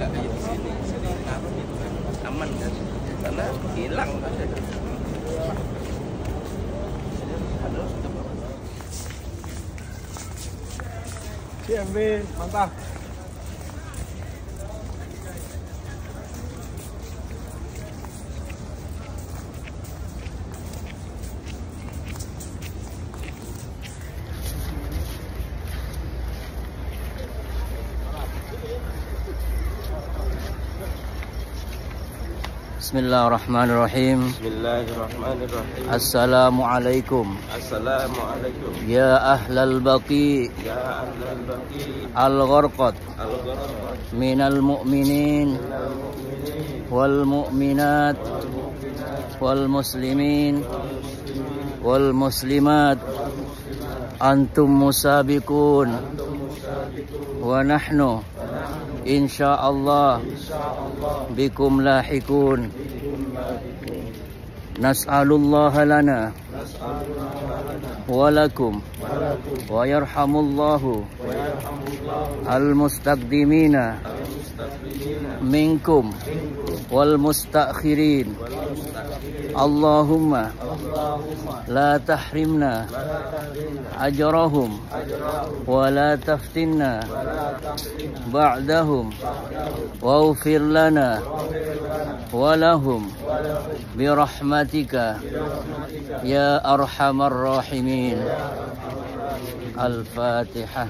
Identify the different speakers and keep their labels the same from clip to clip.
Speaker 1: nggak kayak di sini kenapa gitu kan aman kan karena hilang ada
Speaker 2: CMB mantap.
Speaker 3: Bismillahirrahmanirrahim.
Speaker 1: Bismillahirrahmanirrahim.
Speaker 3: Assalamualaikum.
Speaker 1: Assalamualaikum.
Speaker 3: Ya ahlal baqi
Speaker 1: Ya ahlal baqi
Speaker 3: al-gharqat
Speaker 1: al-gharqat
Speaker 3: minal mu'minin
Speaker 1: minal mu'minin
Speaker 3: wal mu'minat wal muslimin wal muslimat antum musabiqun wa nahnu insyaallah bikum lahikun. Nas'alullah lana wa lakum wa yarhamullahu al-mustaqdimina minkum wal mustakhirin. Allahumma la tahrimna ajrahum wa la taftinna ba'dahum waghfir lana wa lahum birahmatika ya arhamar rahimin. Al-Fatihah.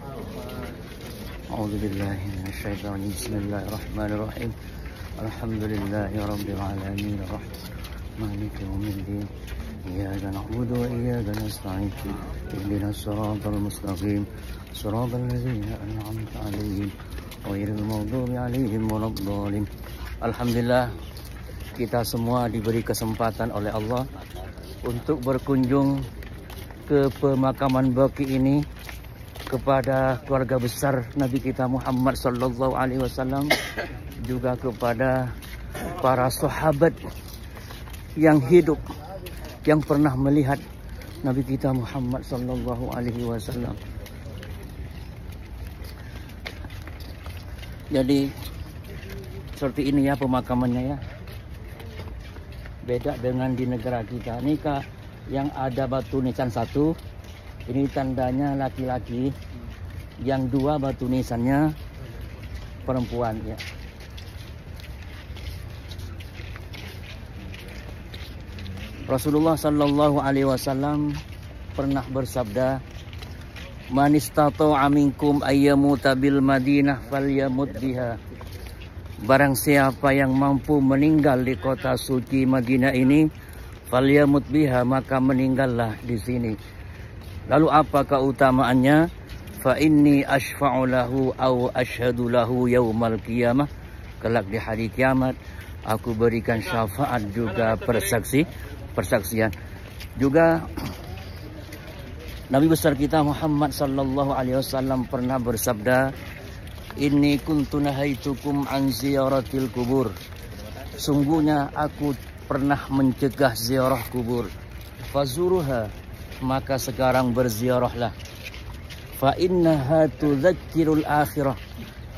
Speaker 3: A'udzu billahi minasyaitonir rajim. Bismillahirrahmanirrahim. Alhamdulillahi rabbil alamin. Maliki yaumiddin. Iyyaka na'budu wa iyyaka nasta'in. Ihdinas siratal mustaqim. Siratal ladzina an'amta 'alaihim ghairil maghdubi 'alaihim waladdallin. Alhamdulillah, kita semua diberi kesempatan oleh Allah untuk berkunjung ke pemakaman Baqi ini, kepada keluarga besar Nabi kita Muhammad sallallahu alaihi wasallam, juga kepada para sahabat yang hidup yang pernah melihat Nabi kita Muhammad sallallahu alaihi wasallam. Jadi seperti ini ya pemakamannya ya. Beda dengan di negara kita. Ini yang ada batu nisan satu, ini tandanya laki-laki. Yang dua batu nisannya perempuan ya. Rasulullah sallallahu alaihi wasallam pernah bersabda, "Man istata'a minkum ayyamuta bil Madinah falyamut biha." Barang siapa yang mampu meninggal di kota suci Madinah ini, falyamut biha, maka meninggallah di sini. Lalu apa keutamaannya? Fa inni asyfa'u lahu aw asyhadu lahu yaumal qiyamah. Kelak di hari kiamat aku berikan syafaat juga persaksian. Juga Nabi besar kita Muhammad sallallahu alaihi wasallam pernah bersabda, "Inni kuntu nahaitukum an ziyaratil kubur." Sungguhnya aku pernah mencegah ziarah kubur. Fazuruha, maka sekarang berziarahlah. Fa innaha tudzakkirul akhirah,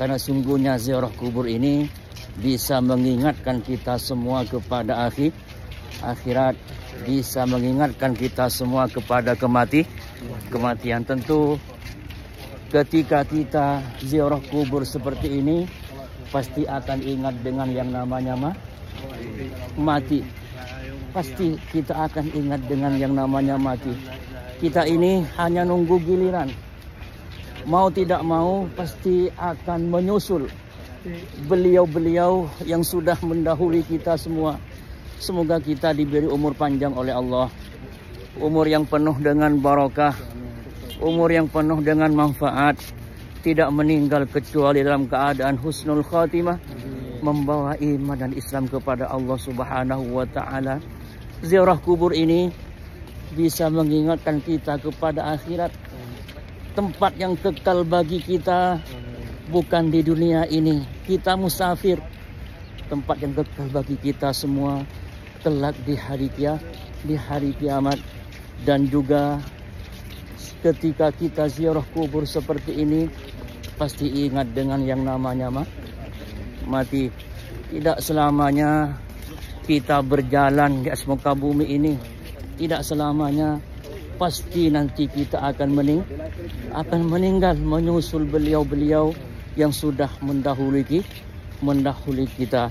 Speaker 3: karena sungguhnya ziarah kubur ini bisa mengingatkan kita semua kepada akhirat, bisa mengingatkan kita semua kepada kematian. Tentu ketika kita ziarah kubur seperti ini, pasti akan ingat dengan yang namanya mati. Pasti kita akan ingat dengan yang namanya mati. Kita ini hanya nunggu giliran. Mau tidak mau pasti akan menyusul beliau-beliau yang sudah mendahului kita semua. Semoga kita diberi umur panjang oleh Allah. Umur yang penuh dengan barokah, umur yang penuh dengan manfaat, tidak meninggal kecuali dalam keadaan husnul khatimah, membawa iman dan Islam kepada Allah Subhanahu wa taala. Ziarah kubur ini bisa mengingatkan kita kepada akhirat, tempat yang kekal bagi kita bukan di dunia ini. Kita musafir, tempat yang kekal bagi kita semua kelak di hari kiamat. Dan juga ketika kita ziarah kubur seperti ini, pasti ingat dengan yang namanya mati. Tidak selamanya kita berjalan di atas muka bumi ini. Tidak selamanya. Pasti nanti kita akan meninggal menyusul beliau-beliau yang sudah mendahului kita.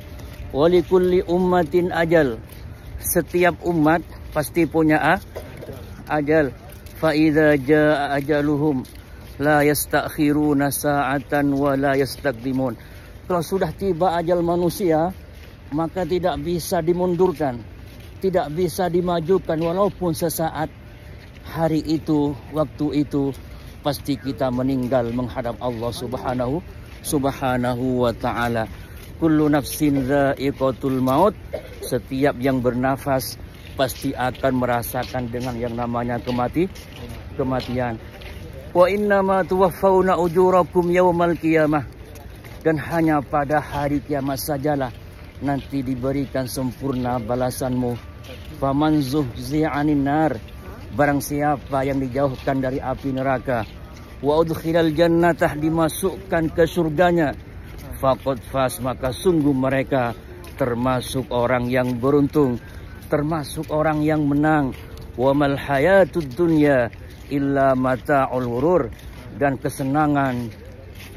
Speaker 3: Walikulli ummatin ajal. Setiap umat pasti punya ajal. Fa idza jaa ajaluhum la yastakhiruna sa'atan wa la yastaqdimun. Kalau sudah tiba ajal manusia, maka tidak bisa dimundurkan, tidak bisa dimajukan walaupun sesaat. Hari itu, waktu itu, pasti kita meninggal menghadap Allah subhanahu wa ta'ala. Kullu nafsin dha'iqatul maut. Setiap yang bernafas pasti akan merasakan dengan yang namanya kematian. Wa innama tuwaffawna ujurakum yawmal qiyamah. Dan hanya pada hari kiamat sajalah nanti diberikan sempurna balasanmu. Faman zuhzi'a 'anil nar. Barang siapa yang dijauhkan dari api neraka, wa udkhilal jannatah, dimasukkan ke surganya, faqad faz, maka sungguh mereka termasuk orang yang beruntung, termasuk orang yang menang. Wa mal hayatud dunya illa mata'ul ghurur. Dan kesenangan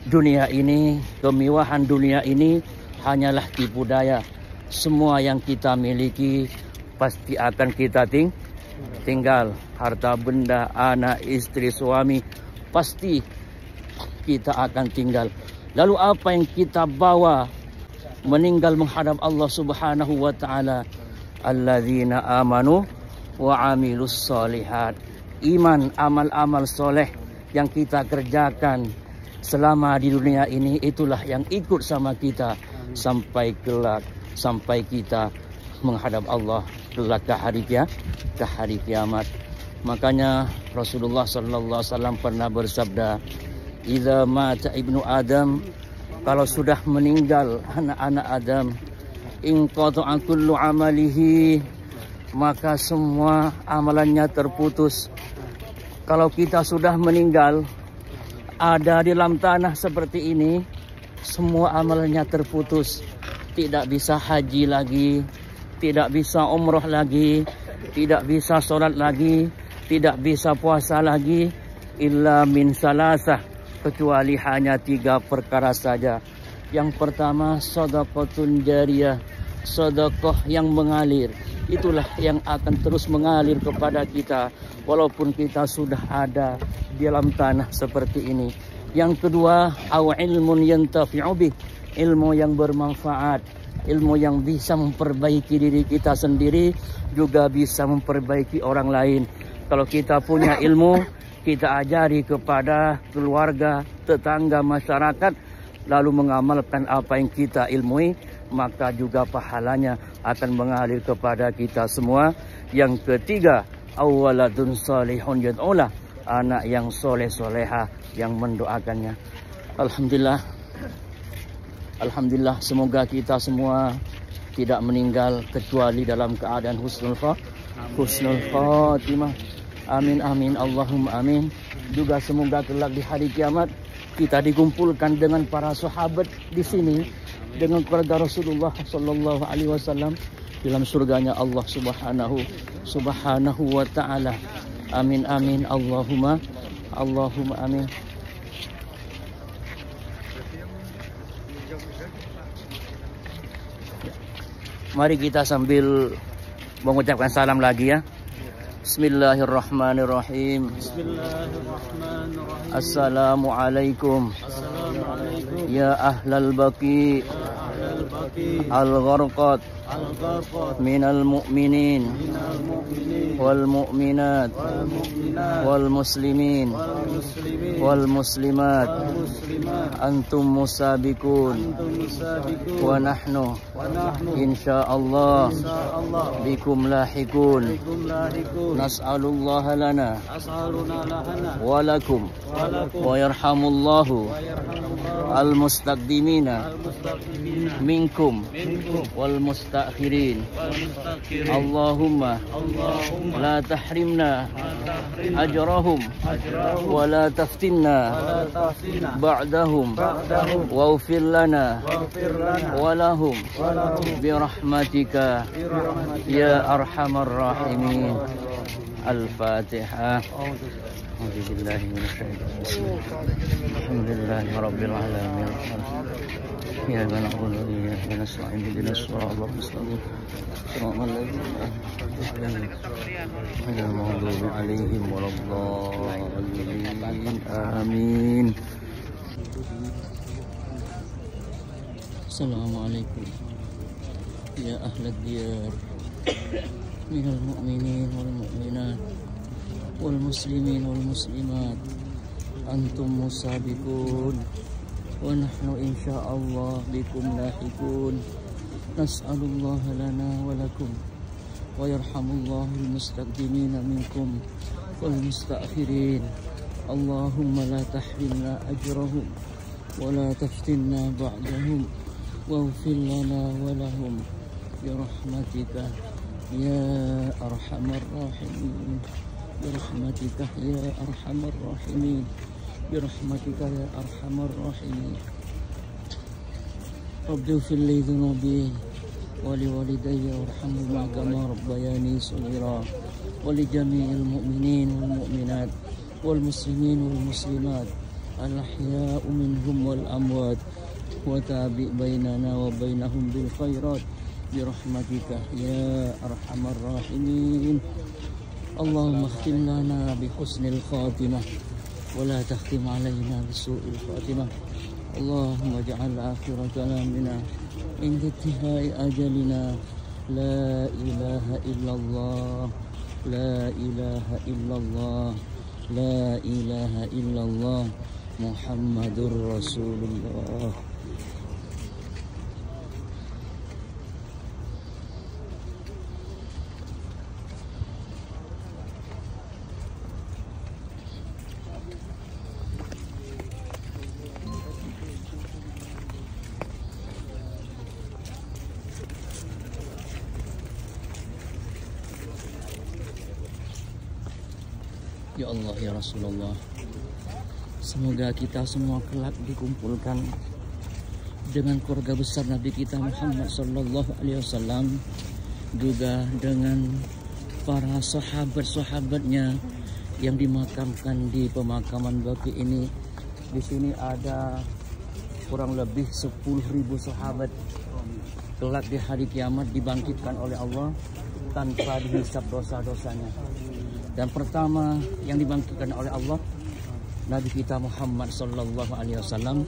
Speaker 3: dunia ini, kemewahan dunia ini hanyalah tipu daya. Semua yang kita miliki pasti akan kita tinggal. Harta benda, anak, istri, suami, pasti kita akan tinggal. Lalu apa yang kita bawa meninggal menghadap Allah subhanahu wa ta'ala? Alladzina amanu wa amilus solihat. Iman, amal-amal soleh yang kita kerjakan selama di dunia ini, itulah yang ikut sama kita sampai kelak, sampai kita menghadap Allah kelak ke hari kiamat. Makanya Rasulullah sallallahu alaihi wasallam pernah bersabda, "Idza mata ibnu Adam," kalau sudah meninggal anak-anak Adam, "inqata'a kullu amalihi," maka semua amalannya terputus. Kalau kita sudah meninggal, ada di dalam tanah seperti ini, semua amalannya terputus. Tidak bisa haji lagi, tidak bisa umroh lagi, tidak bisa sholat lagi, tidak bisa puasa lagi, illa min salasah, kecuali hanya 3 perkara saja. Yang pertama, shadaqatun jariyah, sedekah yang mengalir. Itulah yang akan terus mengalir kepada kita walaupun kita sudah ada di dalam tanah seperti ini. Yang kedua, aw ilmun yantafi'u bih, ilmu yang bermanfaat, ilmu yang bisa memperbaiki diri kita sendiri, juga bisa memperbaiki orang lain. Kalau kita punya ilmu, kita ajari kepada keluarga, tetangga, masyarakat, lalu mengamalkan apa yang kita ilmui, maka juga pahalanya akan mengalir kepada kita semua. Yang ketiga, awaladun salihun yad'ulah, anak yang soleh-soleha yang mendoakannya. Alhamdulillah, semoga kita semua tidak meninggal kecuali dalam keadaan husnul khatimah. Amin amin Allahumma amin. Juga semoga kelak di hari kiamat kita dikumpulkan dengan para sahabat di sini, dengan keluarga Rasulullah sallallahu alaihi wasallam dalam surganya Allah subhanahu wa ta'ala. Amin amin Allahumma amin. Mari kita sambil mengucapkan salam lagi ya. Bismillahirrahmanirrahim. Assalamualaikum. Ya ahlal baqi al-gharqat minal mu'minin wal mu'minat wal muslimin wal muslimat, antum musabikun wa nahnu insyaallah bikum lahikun. Nas'alullaha lana walakum wa yarhamullahu al-mustaqdimina minkum wal mustakhirin. Allahumma la tahrimna ajrahum wa la taftinna ba'dahum waghfir lana wa lahum birahmatika ya arhamar rahimin. Al-Fatihah. A'udzubillahi minasyaitonir rajim. Alhamdulillahi rabbil alamin. Ya na'budu wa iyyaka nasta'in ihdinas siratal mustaqim. Shiratal ladzina an'amta 'alaihim waladdallin. Amin. Assalamualaikum ya ahlad diyar minal mu'minin wal mu'minat wal muslimin wal muslimat, antum musabiqun wa nahnu insyaallah bikum lahiqun. Nas'alullaha lana wa lakum wa yarhamullahu al-mustaqdimina minkum wal mustakhirin. Allahumma la tahrimna ajrahum wa la taftinna ba'dahum waghfir lana wa lahum birahmatika ya arhamar rahimin. Birahmatika ya arhamar rahimin. Birahmatika ya arhamar rahimin. Rabbi ighfir li dhunubi wa li walidayya warhamhuma kama rabbayani shaghira wa li jami'il mu'minin wal mu'minat wal muslimin wal muslimat al ahya'u minhum wal amwat wa tabi' bainana wa bainahum bil khairat birahmatika ya arhamar rahimin. Allahumma khtim lana bi husnil khatimah wa la takhtim alaina bi su'il khatimah. Allahumma ja'al akhir kalamina inda intihai ajalina la ilaha illallah, la ilaha illallah, la ilaha illallah, Muhammadur Rasulullah. Ya Allah, ya Rasulullah, semoga kita semua kelak dikumpulkan dengan keluarga besar Nabi kita Muhammad sallallahu alaihi wasallam, juga dengan para sahabat-sahabatnya yang dimakamkan di pemakaman Baqi ini. Di sini ada kurang lebih 10.000 sahabat kelak di hari kiamat dibangkitkan oleh Allah tanpa dihisab dosa-dosanya. Dan pertama yang dibangkitkan oleh Allah Nabi kita Muhammad sallallahu alaihi wasallam,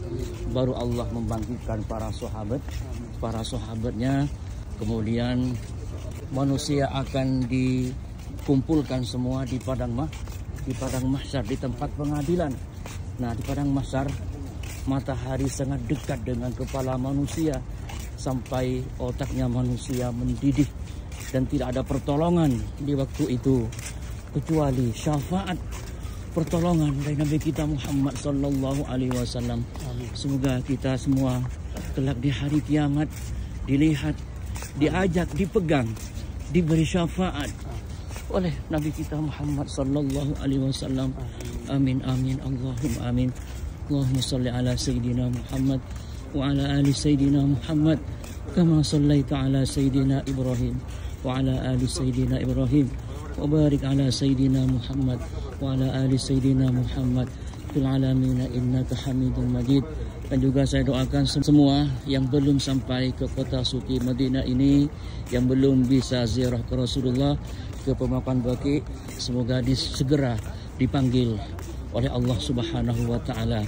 Speaker 3: baru Allah membangkitkan para sahabatnya. Kemudian manusia akan dikumpulkan semua di padang mahsyar, di tempat pengadilan. Nah, di padang mahsyar matahari sangat dekat dengan kepala manusia sampai otaknya manusia mendidih, dan tidak ada pertolongan di waktu itu kecuali syafaat, pertolongan dari Nabi kita Muhammad sallallahu alaihi wasallam. Semoga kita semua kelak di hari kiamat dilihat, diajak, dipegang, diberi syafaat oleh Nabi kita Muhammad sallallahu alaihi wasallam. Amin amin Allahumma amin. Allahumma shalli ala sayyidina Muhammad wa ala ali sayyidina Muhammad kama shallaita ala sayyidina Ibrahim wa ala ali sayyidina Ibrahim wa barik ala sayyidina Muhammad wa ala ali sayyidina Muhammad fil alamin innaka Hamidum Majid. Dan juga saya doakan semua yang belum sampai ke kota suci Madinah ini, yang belum bisa ziarah ke Rasulullah, ke pemakaman Baqi, semoga segera dipanggil oleh Allah Subhanahu wa taala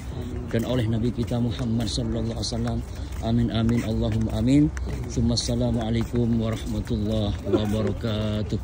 Speaker 3: dan oleh Nabi kita Muhammad sallallahu alaihi wasallam. Amin amin Allahumma amin. Assalamualaikum warahmatullahi wabarakatuh.